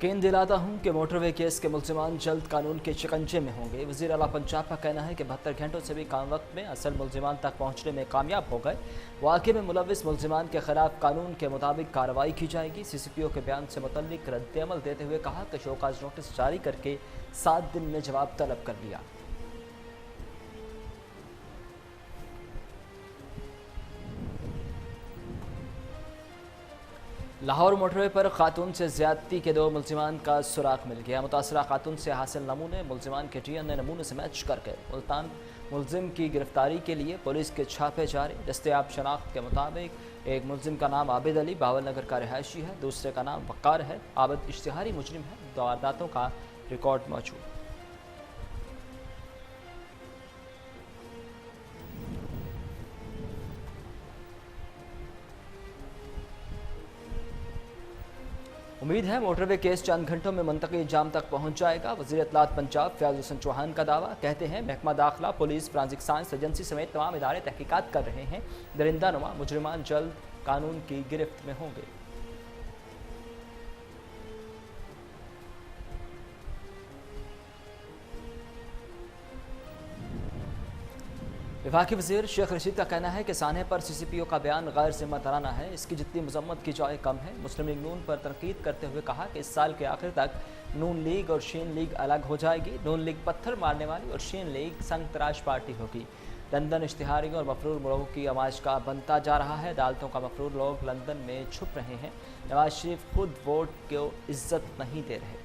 यकीन दिलाता हूं कि मोटरवे केस के मुल्जिमान जल्द कानून के शिकंजे में होंगे। वज़ीर आला पंजाब का कहना है कि 72 घंटों से भी कम वक्त में असल मुल्जिमान तक पहुंचने में कामयाब हो गए। वाक़े में मुलविस मुल्जिमान के खिलाफ कानून के मुताबिक कार्रवाई की जाएगी। CCPO के बयान से मुतल्लिक रद्द-ए-अमल देते हुए कहा कि शोकाज नोटिस जारी करके 7 दिन में जवाब तलब कर लिया। लाहौर मोटरवे पर खातून से ज्यादती के 2 मुल्जिमान का सुराग मिल गया। मुतासरा खातून से हासिल नमूने मुल्जिमान के DNA नमूने से मैच करके मुल्तान मुल्जिम की गिरफ्तारी के लिए पुलिस के छापे जारी। दस्तयाब शनाख्त के मुताबिक एक मुल्जिम का नाम आबिद अली बावल नगर का रिहायशी है, दूसरे का नाम वक़ार है। आबिद इश्तिहारी मुजरिम है, वारदातों का रिकॉर्ड मौजूद। उम्मीद है मोटरवे केस चंद घंटों में मंतकी जाम तक पहुंच जाएगा। वज़ीर इत्तलात पंजाब फयाज़ हुसैन चौहान का दावा। कहते हैं महकमा दाखिला, पुलिस, फोरेंसिक साइंस एजेंसी समेत तमाम इदारे तहकीकात कर रहे हैं। दरिंदानुमा मुजरिमान जल्द कानून की गिरफ्त में होंगे। विफाकी वज़ीर शेख रशीद का कहना है कि सानहे पर CCPO का बयान गैर जिम्मेदाराना है, इसकी जितनी मजम्मत की जाए कम है। मुस्लिम लीग नून पर तनकीद करते हुए कहा कि इस साल के आखिर तक नून लीग और शीन लीग अलग हो जाएगी। नून लीग पत्थर मारने वाली और शीन लीग संग तराश पार्टी होगी। लंदन इश्तिहारियों और मफरूर लोगों की आमाज का बनता जा रहा है। अदालतों का मफरूर लोग लंदन में छुप रहे हैं। नवाज शरीफ खुद वोट को इज्जत नहीं दे रहे।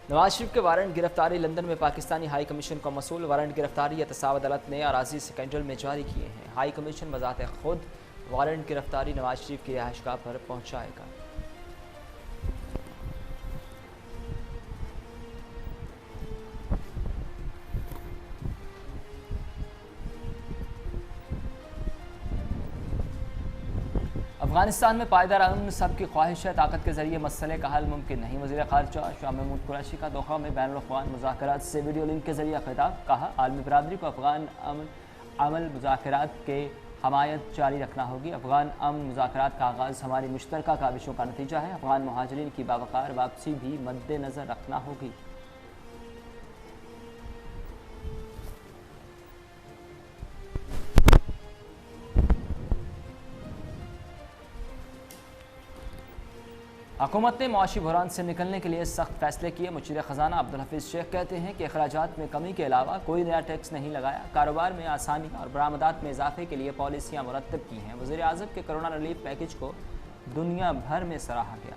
नवाज शरीफ के वारंट गिरफ्तारी लंदन में पाकिस्तानी हाई कमीशन को मसूल। वारंट गिरफ्तारी एहतसाब अदालत ने अराजी सेकेंडल में जारी किए हैं। हाई कमीशन बजाते खुद वारंट गिरफ्तारी नवाज शरीफ की रिहाइशगाह पर पहुंचाएगा। अफगानिस्तान में पायदार अमन सबकी ख्वाहिश है, ताकत के जरिए मसले का हल मुमकिन नहीं। वज़ीर ख़ारजा शाह महमूद कुरैशी का दोहा में बैनुल-अक़वामी मुज़ाकरात से वीडियो लिंक के जरिए खिताब। कहा, आलमी बरादरी को अफगान अमन मुज़ाकरात के हमायत जारी रखना होगी। अफगान अमन मुज़ाकरात का आगाज़ हमारी मुश्तरका काविशों का नतीजा है। अफगान मुहाजिरीन की बावकार वापसी भी मद्देनज़र रखना होगी। हुकूमत ने मुआशी बहरान से निकलने के लिए सख्त फैसले किए। मुशीर ख़जाना अब्दुल हफीज़ शेख कहते हैं कि अखराजात में कमी के अलावा कोई नया टैक्स नहीं लगाया। कारोबार में आसानी और बरामदात में इजाफे के लिए पॉलिसियाँ मुरतब की हैं। वज़ीर आज़म के कोरोना रिलीफ पैकेज को दुनिया भर में सराहा गया।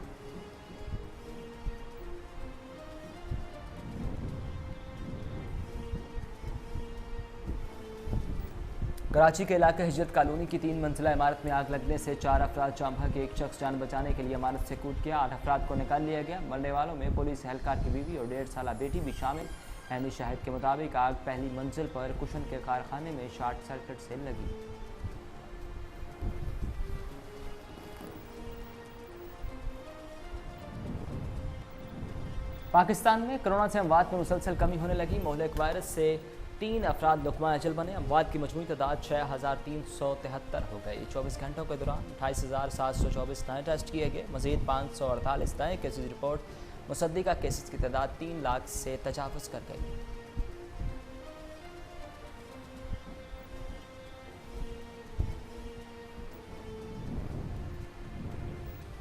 कराची के इलाके हिजरत कॉलोनी की 3 मंजिला इमारत में आग लगने से 4 अफराद जाम बहक। एक शख्स जान बचाने के लिए इमारत से कूद गया। 8 अफराद को निकाल लिया गया। मरने वालों में पुलिस एहलकार की बीवी और 1.5 साला बेटी भी शामिल। अहमी शाहिद के मुताबिक आग पहली मंजिल पर कुशन के कारखाने में शॉर्ट सर्किट से लगी। पाकिस्तान में कोरोना से अमवात में मुसलसल कमी होने लगी। मोहलिक वायरस से 3 अफराद लुक़मा अजल बने। अमवात की मजमूई तादाद 6373 हो गई। 24 घंटों के दौरान 28,724 नए टेस्ट किए गए। मजीद 548 नए केसेज रिपोर्ट। मुसद्दिका केसेज की तादाद 3 लाख से तजावुज़ कर गई।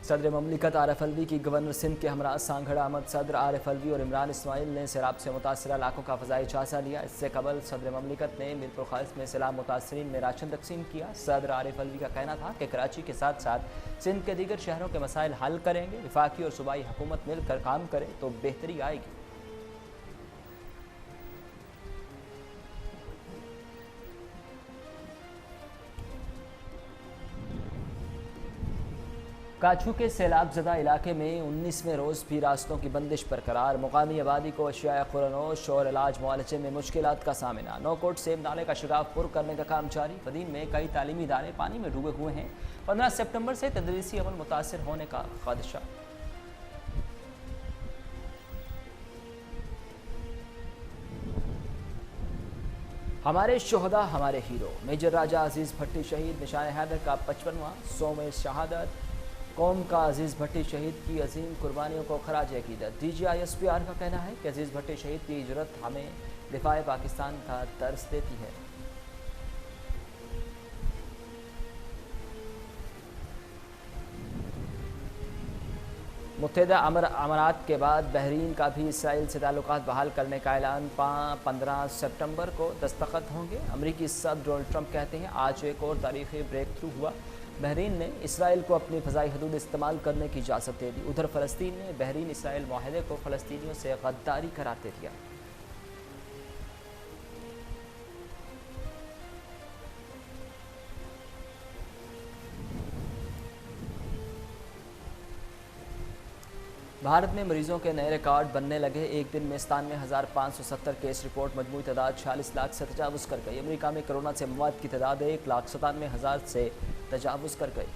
सदर ममलिकत आरिफ अलवी की गवर्नर सिंध के हमरा सांगड़ अहमद सदर आरिफ अलवी और इमरान इस्माइल ने सैलाब से मुतासरा इलाकों का फ़ज़ाई जायज़ा लिया। इससे कबल सदर ममलिकत ने मीरपुर खालिस में सैलाब मुतासरीन में राशन तकसीम किया। सदर आरिफ अलवी का कहना था कि कराची के साथ साथ सिंध के दीगर शहरों के मसाइल हल करेंगे। वफाकी और सूबाई हुकूमत मिलकर काम करे तो बेहतरी आएगी। काछू के सैलाब ज़दा इलाके में 19वें रोज़ भी रास्तों की बंदिश बरकरार। मुकामी आबादी को अशिया खुरानोश और इलाज मुआलजे में मुश्किलात का सामना। नौकोट सेब नाले का शिगाफ पुर करने का काम जारी। बदीन में कई तालीमी इदारे पानी में डूबे हुए हैं। 15 सितंबर से तदरीसी अमल मुतासर होने का खदशा। हमारे शोहदा हमारे हीरो। मेजर राजा अजीज़ भट्टी शहीद। निशान हैदर का 55वां सौवें शहादत। कौम का अजीज़ भट्टी शहीद की अजीम कुर्बानियों को खराज अकीदत। DGISPR का कहना है कि अजीज़ भट्टी शहीद की जुर्रत हमें दिफाए पाकिस्तान का दर्स देती है। मुत्तहिदा अमारात के बाद बहरीन का भी इसराइल से ताल्लुकात बहाल करने का ऐलान 15 सितंबर को दस्तखत होंगे। अमरीकी सदर डोनाल्ड ट्रंप कहते हैं आज एक और तारीखी ब्रेक थ्रू हुआ। बहरीन ने इसराइल को अपनी फ़ज़ाई हदूद इस्तेमाल करने की इजाज़त दे दी। उधर फ़लस्तीन ने बहरीन इसराइल माहदे को फ़लस्तीनियों से गद्दारी करार दे दिया। भारत में मरीजों के नए रिकॉर्ड बनने लगे। एक दिन में 97,570 केस रिपोर्ट। मजमूई तादाद 46 लाख से तजावुज़ कर गई। अमेरिका में कोरोना से मौत की तादाद 1,97,000 से तजावुज़ कर गई।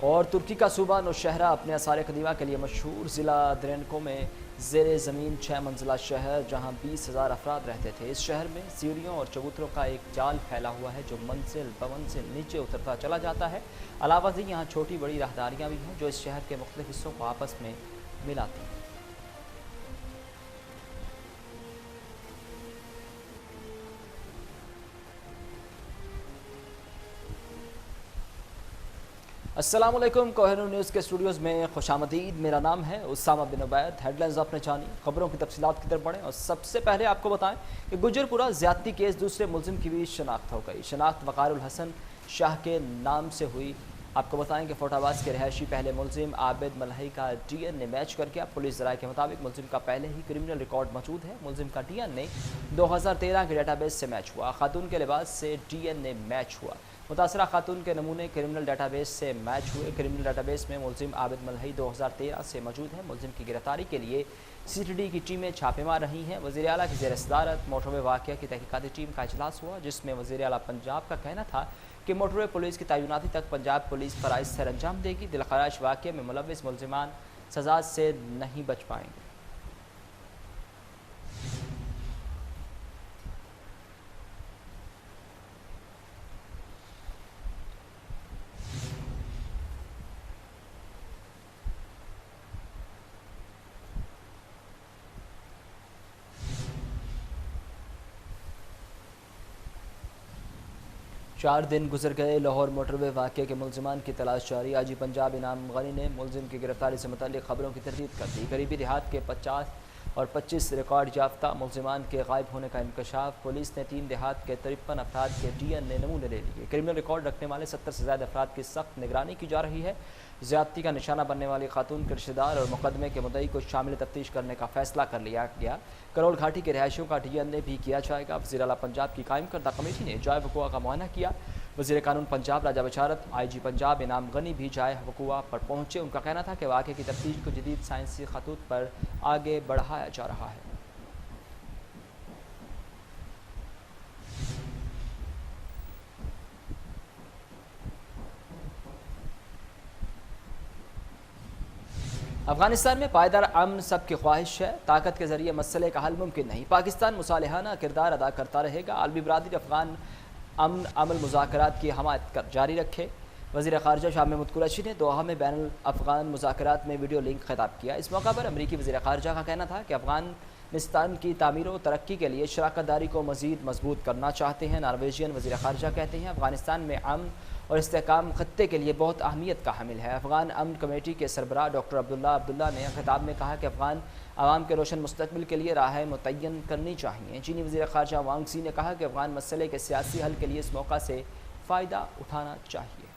और तुर्की का सूबा नौशहरा अपने आसार कदीमा के लिए मशहूर। ज़िला द्रेनको में ज़ेर ज़मीन 6 मंजिला शहर जहां 20,000 अफराद रहते थे। इस शहर में सीढ़ियों और चबूतरों का एक जाल फैला हुआ है जो मंजिल पवन से नीचे उतरता चला जाता है। अलावा से यहाँ छोटी बड़ी राहदारियाँ भी हैं जो इस शहर के मुख्तलिफ हिस्सों को आपस में मिलाती हैं। अस्सलामुअलैकुम। कोहिनूर न्यूज़ के स्टूडियोज़ में खुशामदीद। मेरा नाम है उसामा बिन उबैद। हेडलाइंस आपने जानी, खबरों की तफसीलात की तरफ बढ़ें और सबसे पहले आपको बताएं कि गुजरपुरा ज़्यादती केस दूसरे मुलजिम की भी शनाख्त हो गई। शनाख्त वक़ारुल हसन शाह के नाम से हुई। आपको बताएं कि फोटाबाज के रहायशी पहले मुलजिम आबिद मलही का DNA मैच कर गया। पुलिस ज़राए के मुताबिक मुलजिम का पहले ही क्रिमिनल रिकॉर्ड मौजूद है। मुलजिम का DNA 2013 के डेटाबेस से मैच हुआ। खातून के लिबास से DNA मैच हुआ। मुतासरा खातून के नमूने क्रिमिनल डाटाबेस से मैच हुए। क्रिमिनल डाटाबेस में मुलजिम आबिद मलही 2013 से मौजूद है। मुलजिम की गिरफ्तारी के लिए CTD की टीमें छापे मार रही हैं। वज़ीर आला की ज़ेर सदारत मोटरवे वाक़या की तहकीकाती टीम का इजलास हुआ जिसमें वज़ीर आला पंजाब का कहना था कि मोटरवे पुलिस की तैनाती तक पंजाब पुलिस फ़राइज़ सर अंजाम देगी। दिलखराश वाक़ये में मुलव्विस मुलजिमान सज़ा से नहीं बच पाएंगे। चार दिन गुजर गए। लाहौर मोटरवे वाक़े के मुलजिमान की तलाश जारी। आजी पंजाब इनाम गनी ने मुलजिम की गिरफ्तारी से मुतल्लिक़ खबरों की तरदीद कर दी। करीबी देहात के 50 और 25 रिकॉर्ड याफ्ता मुलजिमान के गायब होने का इंकशाफ। पुलिस ने 3 देहात के 53 अफराद के DNA नमूने ले लिए। क्रिमिनल रिकॉर्ड रखने वाले 70 से ज़्यादा अफराद की सख्त निगरानी की जा रही है। ज़्यादती का निशाना बनने वाली खातून के रिश्तेदार और मुकदमे के मुद्दई को शामिल तफ्तीश करने का फैसला कर लिया गया। करोल घाटी के रहायशियों का DNA भी किया जाएगा। वज़ीर आला पंजाब की कायम करदा कमेटी ने जाए वक़ुआ का मुआयना किया। वज़ीर कानून पंजाब राजा बशारत IG पंजाब इनाम गनी भी जाए वक़ुआ पर पहुँचे। उनका कहना था कि वाक़े की तफ्तीश को जदीद साइंसी खतूत पर आगे बढ़ाया जा रहा है। अफगानिस्तान में पायदार अमन सबकी ख्वाहिश है। ताकत के ज़रिए मसले का हल मुमकिन नहीं। पाकिस्तान मुसालिहाना किरदार अदा करता रहेगा। आलमी बरादरी अफगान अमन अमल मुज़ाकरात की हमायत कर जारी रखे। वज़ीर ख़ारिजा शाह महमूद कुरैशी ने दोहा में बैनुल अफ़गान मुज़ाकरात में वीडियो लिंक खिताब किया। इस मौका पर अमरीकी वज़ीर ख़ारिजा का कहना था कि अफ़गानिस्तान की तामीर व तरक्की के लिए शराकत दारी को मज़ीद मजबूत करना चाहते हैं। नॉर्वेजियन वज़ीर ख़ारिजा कहते हैं अफ़गानिस्तान में अमन और इस्तेहकाम खत्ते के लिए बहुत अहमियत का हामिल है। अफ़गान अमन कमेटी के सरबराह डॉक्टर अब्दुल्ला ने खिताब में कहा कि अफ़गान आवाम के रोशन मुस्तकबिल के लिए राहें मुतय्यन करनी चाहिए। चीनी वज़ीर ख़ारिजा वांग सी ने कहा कि अफ़गान मसले के सियासी हल के लिए इस मौका से फ़ायदा उठाना चाहिए।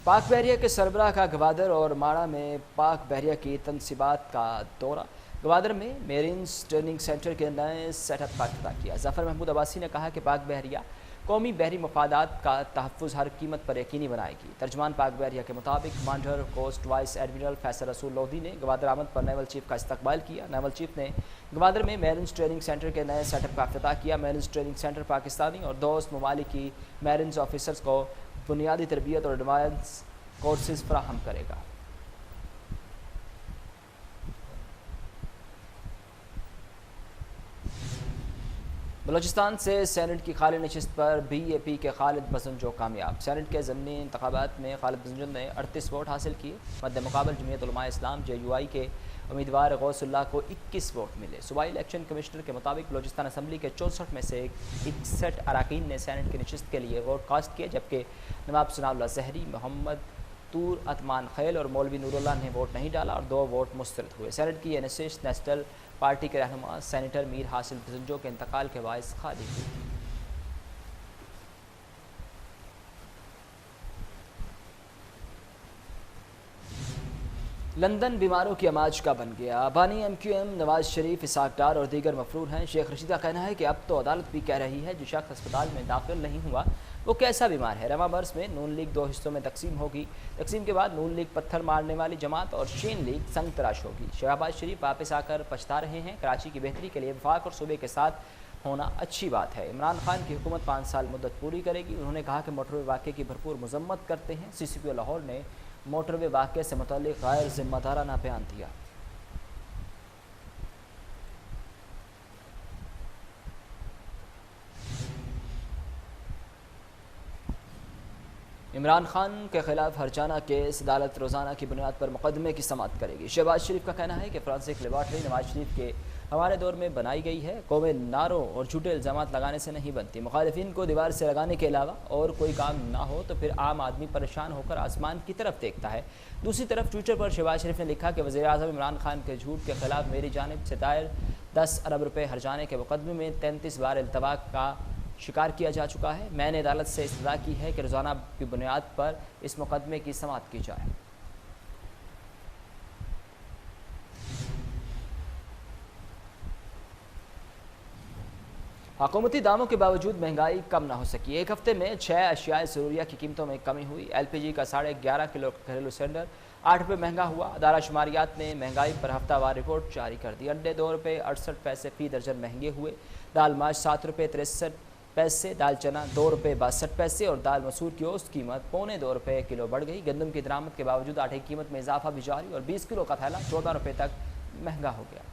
पाक बहरिया के सरबराह का गवादर और माड़ा में पाक बहरिया की तनसीबात का दौरा। गवादर में मेरीन्स ट्रेनिंग सेंटर के नए सेटअप का इफ्तिताह किया। ज़फ़र महमूद अब्बासी ने कहा कि पाक बहरिया कौमी बहरी मफादात का तहफ़्फ़ुज़ हर कीमत पर यकीनी बनाएगी। तर्जमान पाक बहरिया के मुताबिक commander coast vice admiral Faisal Rasool Lodhi ने गवादर आमद पर नेवल चीफ का इस्तकबाल किया। नेवल चीफ ने गवादर में मैरिन्स ट्रेनिंग सेंटर के नए सेटअप का इफ्तिताह किया। मैरिन्स ट्रेनिंग सेंटर पाकिस्तानी और दोस्त ममालिक की मैरिन्स ऑफिसर्स को बुनियादी तरबियत और एडवांस कोर्सेज फराहम करेगा। बलूचिस्तान से सेनेट की खाली नशिस्त पर BAP के खालिद बसंजो कामयाब। सेनेट के ज़मीनी इंतखाबात में खालिद बसंजो ने 38 वोट हासिल किए। मद्दे मुकाबल जमीयत उलमा इस्लाम JUI के उम्मीदवार गौसुल्लाह को 21 वोट मिले। सूबाई इलेक्शन कमिश्नर के मुताबिक बलूचिस्तान असम्बली के 64 में से 61 अरकान ने सेनेट की नशिस्त के लिए वोट कास्ट किए, जबकि नवाब सनाउल्लाह ज़हरी, मोहम्मद तूर अतमान खैल और मौलवी नूरुल्लाह ने वोट नहीं डाला और 2 वोट मुस्तरद हुए। सेनेट की यह नशिस्त नेशनल पार्टी के रहनुमा सेनेटर मीर हासिल बसंजो के इंतकाल के बायस खाली हुई। लंदन बीमारों की अमाज का बन गया। बानी MQM नवाज शरीफ, इसाक डार और दीगर मफरूर हैं। शेख रशीद का कहना है कि अब तो अदालत भी कह रही है जो शख्स अस्पताल में दाखिल नहीं हुआ वो कैसा बीमार है। रवा बरस में नून लीग 2 हिस्सों में तकसीम होगी। तकसीम के बाद नून लीग पत्थर मारने वाली जमात और शीन लीग संग तराश होगी। शहबाज शरीफ वापस आकर पछता रहे हैं। कराची की बेहतरी के लिए वफाक और सूबे के साथ होना अच्छी बात है। इमरान खान की हुकूमत 5 साल मुद्दत पूरी करेगी। उन्होंने कहा कि मोटरवे वाक़े की भरपूर मजम्मत करते हैं। CCPO लाहौर ने मोटरवे वाक़े से मुतल्लिक़ गैर ज़िम्मेदाराना बयान दिया। इमरान खान के खिलाफ हरजाना केस अदालत रोज़ाना की बुनियाद पर मुकदमे की समाअत करेगी। शहबाज शरीफ का कहना है कि फ्रांसिक लेबॉर्ट्री नवाज शरीफ के हमारे दौर में बनाई गई है। कौमें नारों और झूठे इल्ज़ाम लगाने से नहीं बनती। मुखालिफिन को दीवार से लगाने के अलावा और कोई काम ना हो तो फिर आम आदमी परेशान होकर आसमान की तरफ देखता है। दूसरी तरफ ट्विटर पर शहबाज शरीफ ने लिखा कि वज़ीर-ए-आज़म इमरान खान के झूठ के खिलाफ मेरी जानिब से दायर 10 अरब रुपये हरजाने के मुकदमे में 33 बार इल्तवा का शिकार किया जा चुका है। मैंने अदालत से इस्तदा की है कि रोज़ाना की बुनियाद पर इस मुकदमे की समाअत की जाए। हुकूमती दामों के बावजूद महंगाई कम ना हो सकी। एक हफ्ते में 6 अशियाए ज़रूरिया की कीमतों में कमी हुई। LPG का 11.5 किलो घरेलू सिलेंडर 8 रुपये महंगा हुआ। अदारा शुमारियात ने महंगाई पर हफ्तावार रिपोर्ट जारी कर दी। अंडे 2 रुपये 68 पैसे फ़ी दर्जन महंगे हुए। दाल माश 7 रुपये 63 पैसे, दाल चना 2 रुपये 62 पैसे और दाल मसूर की औसत कीमत 2.25 रुपये किलो बढ़ गई। गंदम की दरामद के बावजूद आटे की कीमत में इजाफा भी जारी और 20 किलो का थैला 14 रुपये तक महंगा हो गया।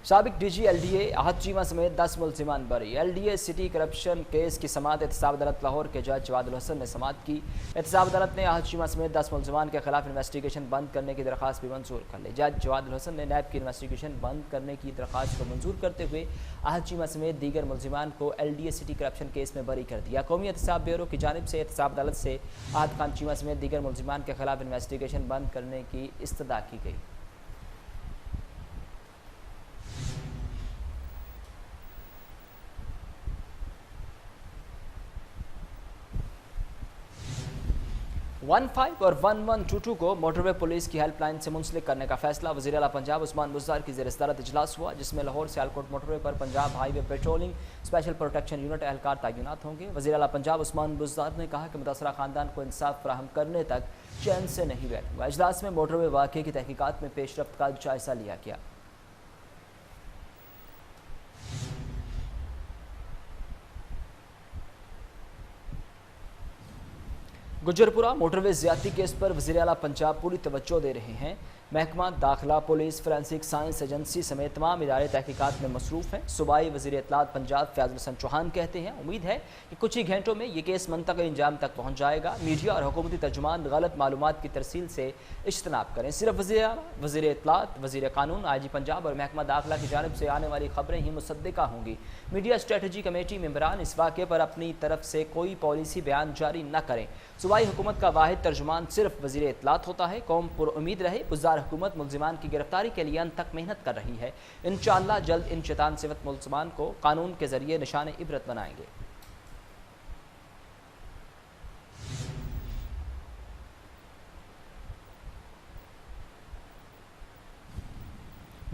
साबिक DG LDA आहत चीमा समेत 10 मुलजिमान बरी। LDA सिटी करप्शन केस की समाअत एहतसाब अदालत लाहौर के जज जवाद उल हसन ने समाअत की। एहतसाब अदालत ने आहत चीमा समेत 10 मुलजिमान के खिलाफ इन्वेस्टिगेशन बंद करने की दरख्वास्त भी मंजूर कर ली। जज जवाद उल हसन ने नैब की इन्वेस्टिगेशन बंद करने की दरख्वास्त को मंजूर करते हुए आहत चीमा समेत दीगर मुलजिमान को LDA सिटी करप्शन केस में बरी कर दिया। कौमी एहतसाब ब्यूरो की जानिब से एहतसाब अदालत से आहत खान चीमा समेत दीगर मुलजिमान के खिलाफ इन्वेस्टिगेशन बंद करने की इस्तदा की गई। वन 5 और 1122 को मोटरवे पुलिस की हेल्पलाइन से मुंसलिक करने का फैसला। वज़ीर आला पंजाब उस्मान बुज़दार की ज़ेर सदारत इजलास हुआ, जिसमें लाहौर सियालकोट मोटरवे पर Punjab highway patrolling special protection unit एहलकार तैनात होंगे। वज़ीर आला पंजाब उस्मान बुज़दार ने कहा कि मुतासरा खानदान को इंसाफ फराहम करने तक चैन से नहीं बैठूंगा। इजलास में मोटरवे वाक़े की तहकीकात में पेशरफ्त का जायज़ा लिया गया। गुजरपुरा मोटरवे ज़्यादती केस पर वज़ीर आला पंजाब पूरी तवज्जो दे रहे हैं। महकमा दाखिला, पुलिस, फोरेंसिक साइंस एजेंसी समेत तमाम इदारे तहकीकात में मसरूफ़ हैं। सूबाई वज़ीर इत्तलात पंजाब फयाज़ुल हसन चौहान कहते हैं उम्मीद है कि कुछ ही घंटों में ये केस मंतक़ी इंजाम तक पहुँच जाएगा। मीडिया और हुकूमती तर्जुमान गलत मालूमात की तरसील से इज्तनाब करें। सिर्फ वज़ीर आला, वज़ीर इत्तलात, वज़ीर कानून, IG पंजाब और महकमा दाखिला की जानिब से आने वाली खबरें ही मुसद्दिका होंगी। मीडिया स्ट्रेटजी कमेटी मेंबरान इस वाक़े पर अपनी तरफ से कोई पॉलिसी बयान जारी न करें। सूबाई हुकूमत का वाहिद तर्जुमान सिर्फ वज़ीर इत्तलात होता है। कौम पुरुम्मीद रहे। बुज़दार हुकूमत मुलजिमान की गिरफ्तारी के लिए अंत तक मेहनत कर रही है। इंशाअल्लाह जल्द इन शैतान सिवत मुलजिमान को कानून के ज़रिए निशान इबरत बनाएंगे।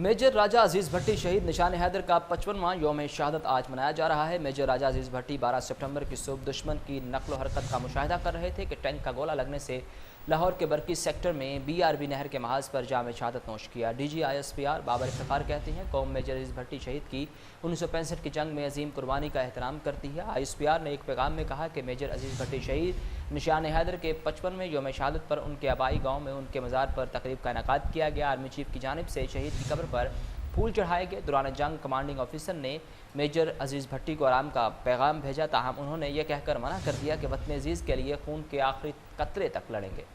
मेजर राजा अजीज़ भट्टी शहीद निशान हैदर का 55वां योम शहादत आज मनाया जा रहा है। मेजर राजा अजीज़ भट्टी 12 सितंबर की सुबह दुश्मन की नकलो हरकत का मुशाहिदा कर रहे थे कि टैंक का गोला लगने से लाहौर के बरकी सेक्टर में BRB नहर के महाज पर जाम शहादत नोश किया। DG ISPR बाबर इफ्तिखार कहते हैं कौम मेजर अजीज़ भट्टी शहीद की 1965 की जंग में अजीम कुर्बानी का एहतराम करती है। ISPR ने एक पैगाम में कहा कि मेजर अजीज़ भट्टी शहीद निशान हैदर के 55वें योम शहादत पर उनके आबाई गाँव में उनके मज़ार पर तकरीब का इनेकाद किया गया। आर्मी चीफ की जानिब से शहीद की कब्र पर फूल चढ़ाए गए। दौरान जंग कमांडिंग ऑफिसर ने मेजर अजीज़ भट्टी को आराम का पैगाम भेजा, ताहम उन्होंने यह कहकर मना कर दिया कि वतन अजीज़ के लिए खून के आखिरी कतरे तक लड़ेंगे।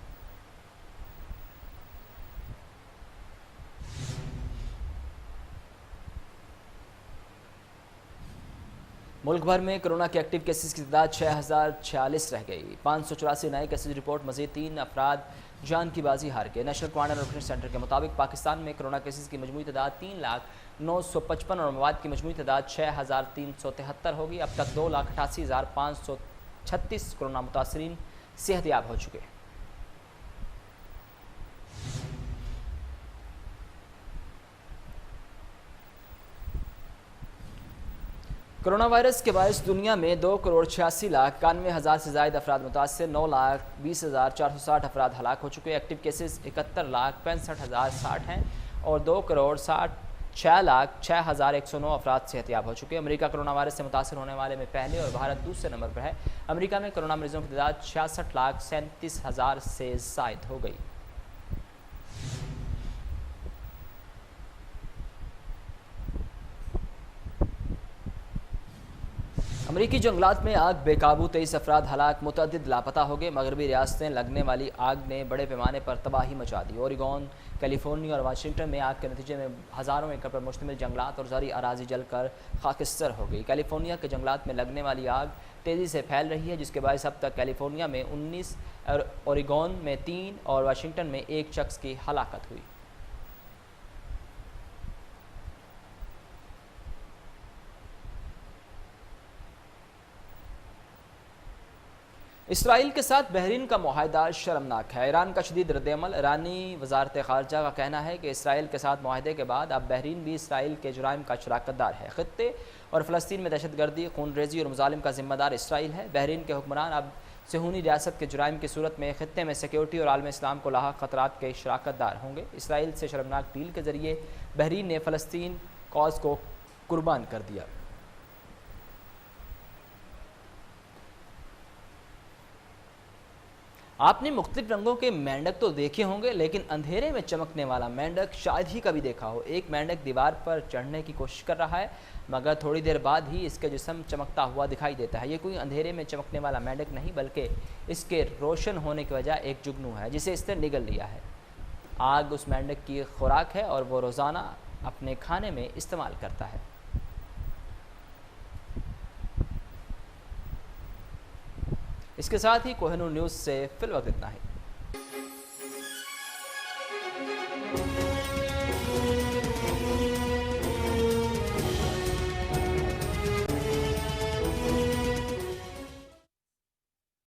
मुल्क भर में कोरोना के एक्टिव केसेस की तादाद 6046 रह गई। 584 नए केसेस रिपोर्ट, मजीद 3 अफराद जान की बाजी हार गए। नेशनल क्वारंटाइन ऑपरेशन सेंटर के मुताबिक पाकिस्तान में कोरोना केसेस की मजमूई तादाद 3,0955 और मवाद की मजमूई तादाद 6373 होगी। अब तक 2,88,536 कोरोना मुतासरीन सेहतयाब हो चुके हैं। कोरोना वायरस के बायस दुनिया में 2,86,91,000 से ज़ायद अफराद मुतासर, 9,20,460 अफराद हलाक हो चुके हैं। एक्टिव केसेस 71,65,060 हैं और 2,06,06,109 अफराद सेहतयाब हो चुके हैं। अमेरिका कोरोना वायरस से मुतासर होने वाले में पहले और भारत दूसरे नंबर पर है। अमेरिका में कोरोना मरीजों की तादाद 66,37,000 से ज़ायद हो गई। अमरीकी जंगलात में आग बेकाबू, 23 अफराद हलाक, मुतअद्दिद लापता हो गए। मगरबी रियासतें लगने वाली आग ने बड़े पैमाने पर तबाही मचा दी। ओरिगोन, कैलिफोर्निया और वाशिंगटन में आग के नतीजे में हज़ारों एकड़ पर मुश्तमिल जंगलात और ज़रई अराजी जलकर खाकिस्तर हो गई। कैलिफोर्निया के जंगलात में लगने वाली आग तेज़ी से फैल रही है, जिसके बायस अब तक कैलिफोर्निया में 19 और ओरिगोन में 3 और वाशिंगटन में 1 शख्स की हलाकत हुई। इसराइल के साथ बहरीन का मुआहदा शर्मनाक है। ईरान का शदीद रद्दअमल। ईरानी वजारत ख़ारजा का कहना है कि इसराइल के साथ मुआहदे के बाद अब बहरीन भी इसराइल के जुराइम का शराकतदार है। ख़ित्ते और फ़लस्तीन में दहशतगर्दी, खून रेजी और मुजालिम का ज़िम्मेदार इसराइल है। बहरीन के हुक्मरान अब सहूनी रियासत के जुराइम की सूरत में ख़ित्ते में सिक्योरिटी और आलम इस्लाम को लाहक ख़तरात के शराकतदार होंगे। इसराइल से शर्मनाक डील के ज़रिए बहरीन ने फ़लस्तीन कॉज को कुर्बान कर दिया। आपने मुख्तलिफ रंगों के मेंढक तो देखे होंगे, लेकिन अंधेरे में चमकने वाला मेंढक शायद ही कभी देखा हो। एक मेंढक दीवार पर चढ़ने की कोशिश कर रहा है, मगर थोड़ी देर बाद ही इसका जिस्म चमकता हुआ दिखाई देता है। ये कोई अंधेरे में चमकने वाला मेंढक नहीं, बल्कि इसके रोशन होने की वजह एक जुगनू है जिसे इसने निगल लिया है। आग उस मेंढक की खुराक है और वो रोज़ाना अपने खाने में इस्तेमाल करता है। इसके साथ ही कोहिनूर न्यूज़ से फिलवक्त इतना है।